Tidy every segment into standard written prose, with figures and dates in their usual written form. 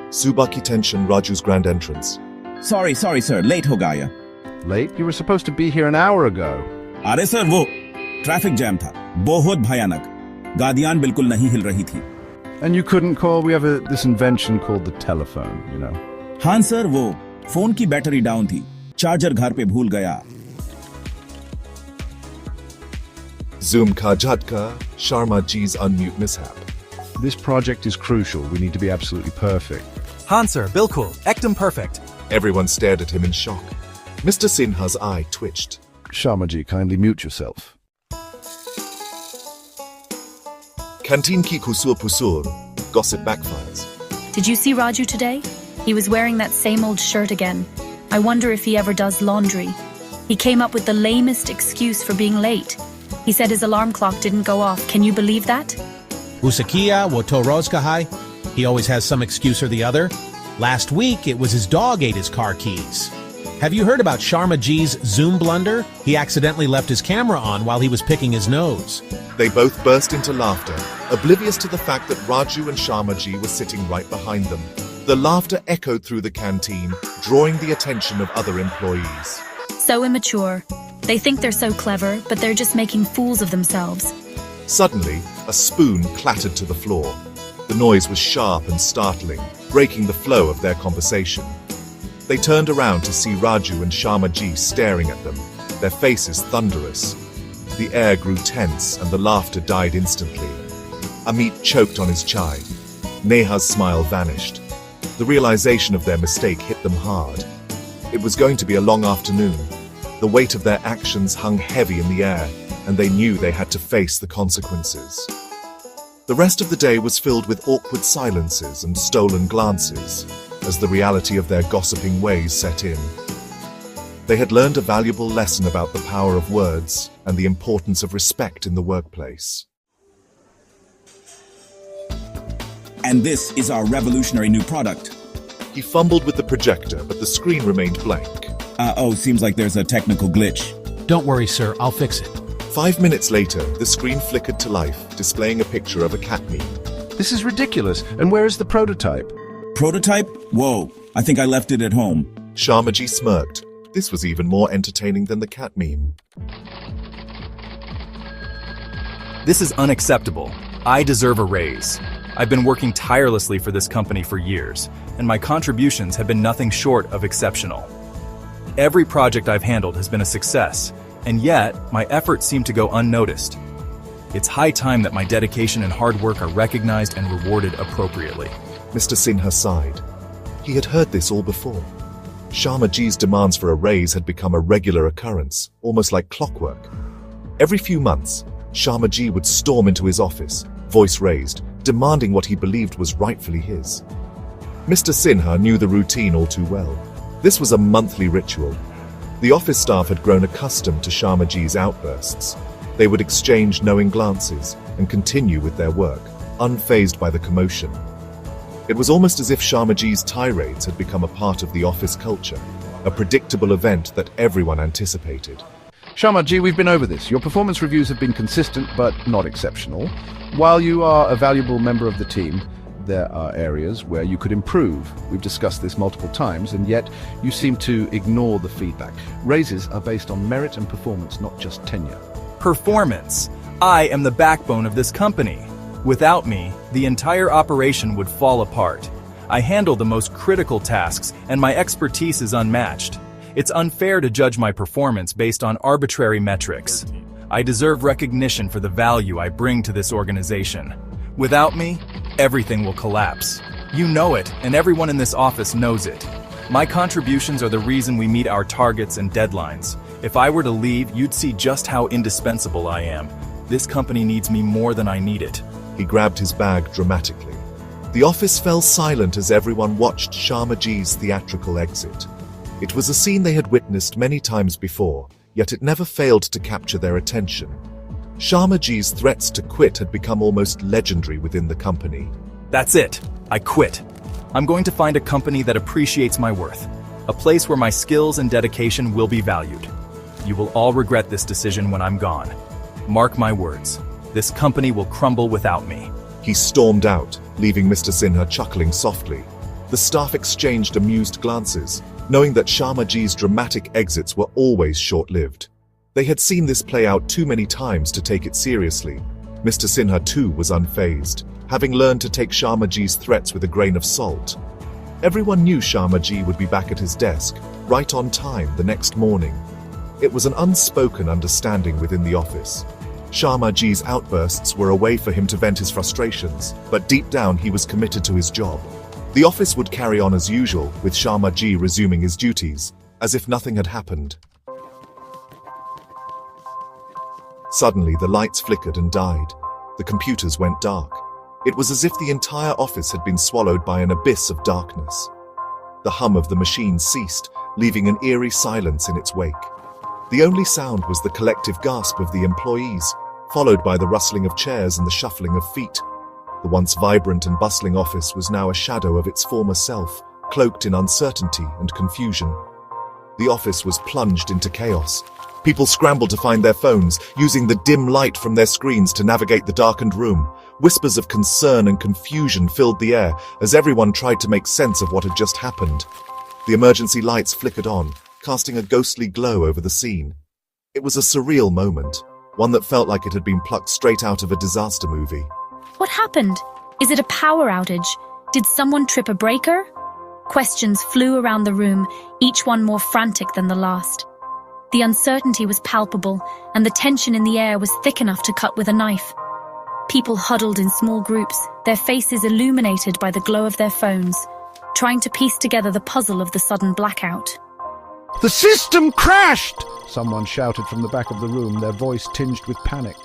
Subaki tension Raju's grand entrance. Sorry sir, late हो गया. Late? You were supposed to be here an hour ago. अरे sir वो traffic jam था, बहुत भयानक. गादियान बिल्कुल नहीं हिल रही थी. And you couldn't call? We have this invention called the telephone, you know. हाँ सर, वो फोन की बैटरी डाउन थी. चार्जर घर पे भूल गया. Zoom ka jhatka, Sharma ji's unmute mishap. This project is crucial. We need to be absolutely perfect. Han sir, bilkul, ekdam perfect. Everyone stared at him in shock. Mr. Sinha's eye twitched. Sharmaji, kindly mute yourself. Canteen ki kusur pusur, gossip backfires. Did you see Raju today? He was wearing that same old shirt again. I wonder if he ever does laundry. He came up with the lamest excuse for being late. He said his alarm clock didn't go off. Can you believe that? Usakia, Wotorozkahai. He always has some excuse or the other. Last week, it was his dog ate his car keys. Have you heard about Sharma G's Zoom blunder? He accidentally left his camera on while he was picking his nose. They both burst into laughter, oblivious to the fact that Raju and Sharma Ji were sitting right behind them. The laughter echoed through the canteen, drawing the attention of other employees. So immature. They think they're so clever, but they're just making fools of themselves. Suddenly, a spoon clattered to the floor. The noise was sharp and startling, breaking the flow of their conversation. They turned around to see Raju and Sharma Ji staring at them, their faces thunderous. The air grew tense and the laughter died instantly. Amit choked on his chai. Neha's smile vanished. The realization of their mistake hit them hard. It was going to be a long afternoon. The weight of their actions hung heavy in the air, and they knew they had to face the consequences. The rest of the day was filled with awkward silences and stolen glances, as the reality of their gossiping ways set in. They had learned a valuable lesson about the power of words and the importance of respect in the workplace. And this is our revolutionary new product. He fumbled with the projector, but the screen remained blank. Seems like there's a technical glitch. Don't worry, sir, I'll fix it. 5 minutes later, the screen flickered to life, displaying a picture of a cat meme. This is ridiculous. And where is the prototype? Prototype? Whoa, I think I left it at home. Sharma Ji smirked. This was even more entertaining than the cat meme. This is unacceptable. I deserve a raise. I've been working tirelessly for this company for years, and my contributions have been nothing short of exceptional. Every project I've handled has been a success, and yet my efforts seem to go unnoticed. It's high time that my dedication and hard work are recognized and rewarded appropriately. Mr. Sinha sighed. He had heard this all before. Sharma Ji's demands for a raise had become a regular occurrence, almost like clockwork. Every few months, Sharma Ji would storm into his office, voice raised, demanding what he believed was rightfully his. Mr. Sinha knew the routine all too well. This was a monthly ritual. The office staff had grown accustomed to Sharma Ji's outbursts. They would exchange knowing glances and continue with their work, unfazed by the commotion. It was almost as if Sharma Ji's tirades had become a part of the office culture, a predictable event that everyone anticipated. Sharma Ji, we've been over this. Your performance reviews have been consistent but not exceptional. While you are a valuable member of the team, there are areas where you could improve. We've discussed this multiple times, and yet you seem to ignore the feedback. Raises are based on merit and performance, not just tenure. Performance. I am the backbone of this company. Without me, the entire operation would fall apart. I handle the most critical tasks, and my expertise is unmatched. It's unfair to judge my performance based on arbitrary metrics. I deserve recognition for the value I bring to this organization. Without me, everything will collapse. You know it, and everyone in this office knows it. My contributions are the reason we meet our targets and deadlines. If I were to leave, you'd see just how indispensable I am. This company needs me more than I need it. He grabbed his bag dramatically. The office fell silent as everyone watched Sharma Ji's theatrical exit. It was a scene they had witnessed many times before, yet it never failed to capture their attention. Sharma Ji's threats to quit had become almost legendary within the company. That's it. I quit. I'm going to find a company that appreciates my worth. A place where my skills and dedication will be valued. You will all regret this decision when I'm gone. Mark my words. This company will crumble without me. He stormed out, leaving Mr. Sinha chuckling softly. The staff exchanged amused glances, knowing that Sharmaji's dramatic exits were always short-lived. They had seen this play out too many times to take it seriously. Mr. Sinha too was unfazed, having learned to take Sharmaji's threats with a grain of salt. Everyone knew Sharmaji would be back at his desk, right on time the next morning. It was an unspoken understanding within the office. Sharmaji's outbursts were a way for him to vent his frustrations, but deep down he was committed to his job. The office would carry on as usual, with Sharmaji resuming his duties, as if nothing had happened. Suddenly, the lights flickered and died. The computers went dark. It was as if the entire office had been swallowed by an abyss of darkness. The hum of the machine ceased, leaving an eerie silence in its wake. The only sound was the collective gasp of the employees, followed by the rustling of chairs and the shuffling of feet. The once vibrant and bustling office was now a shadow of its former self, cloaked in uncertainty and confusion. The office was plunged into chaos. People scrambled to find their phones, using the dim light from their screens to navigate the darkened room. Whispers of concern and confusion filled the air as everyone tried to make sense of what had just happened. The emergency lights flickered on, casting a ghostly glow over the scene. It was a surreal moment, one that felt like it had been plucked straight out of a disaster movie. What happened? Is it a power outage? Did someone trip a breaker? Questions flew around the room, each one more frantic than the last. The uncertainty was palpable, and the tension in the air was thick enough to cut with a knife. People huddled in small groups, their faces illuminated by the glow of their phones, trying to piece together the puzzle of the sudden blackout. The system crashed! Someone shouted from the back of the room, their voice tinged with panic.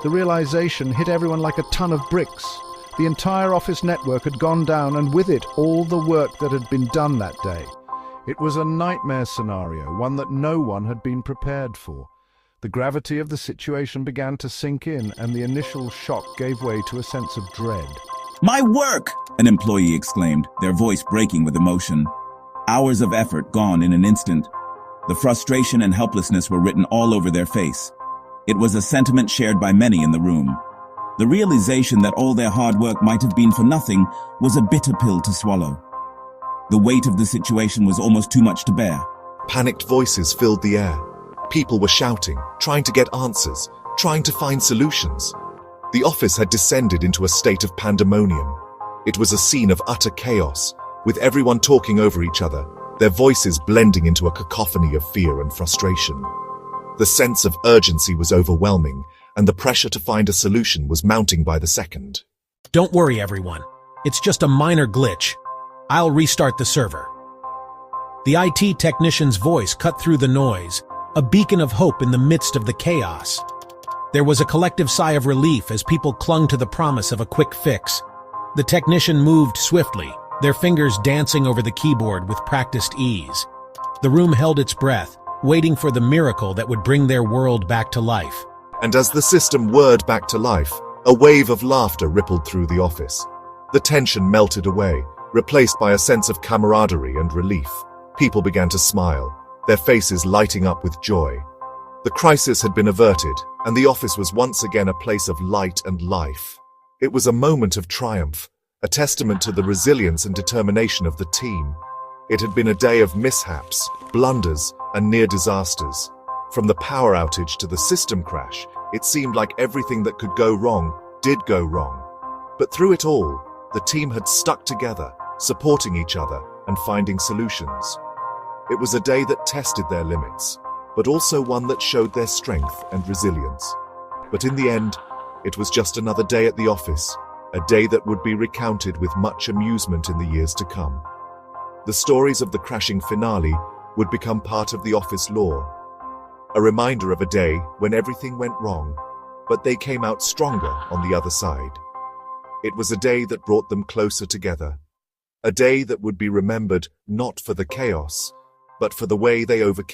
The realization hit everyone like a ton of bricks. The entire office network had gone down, and with it, all the work that had been done that day. It was a nightmare scenario, one that no one had been prepared for. The gravity of the situation began to sink in, and the initial shock gave way to a sense of dread. My work! An employee exclaimed, their voice breaking with emotion. Hours of effort gone in an instant. The frustration and helplessness were written all over their face. It was a sentiment shared by many in the room. The realization that all their hard work might have been for nothing was a bitter pill to swallow. The weight of the situation was almost too much to bear. Panicked voices filled the air. People were shouting, trying to get answers, trying to find solutions. The office had descended into a state of pandemonium. It was a scene of utter chaos, with everyone talking over each other, their voices blending into a cacophony of fear and frustration. The sense of urgency was overwhelming, and the pressure to find a solution was mounting by the second. Don't worry, everyone. It's just a minor glitch. I'll restart the server. The IT technician's voice cut through the noise, a beacon of hope in the midst of the chaos. There was a collective sigh of relief as people clung to the promise of a quick fix. The technician moved swiftly, their fingers dancing over the keyboard with practiced ease. The room held its breath, waiting for the miracle that would bring their world back to life. And as the system whirred back to life, a wave of laughter rippled through the office. The tension melted away, replaced by a sense of camaraderie and relief. People began to smile, their faces lighting up with joy. The crisis had been averted, and the office was once again a place of light and life. It was a moment of triumph, a testament to the resilience and determination of the team. It had been a day of mishaps, blunders, and near disasters. From the power outage to the system crash, it seemed like everything that could go wrong did go wrong. But through it all, the team had stuck together, supporting each other and finding solutions. It was a day that tested their limits, but also one that showed their strength and resilience. But in the end, it was just another day at the office, a day that would be recounted with much amusement in the years to come. The stories of the crashing finale would become part of the office lore, a reminder of a day when everything went wrong, but they came out stronger on the other side. It was a day that brought them closer together, a day that would be remembered not for the chaos, but for the way they overcame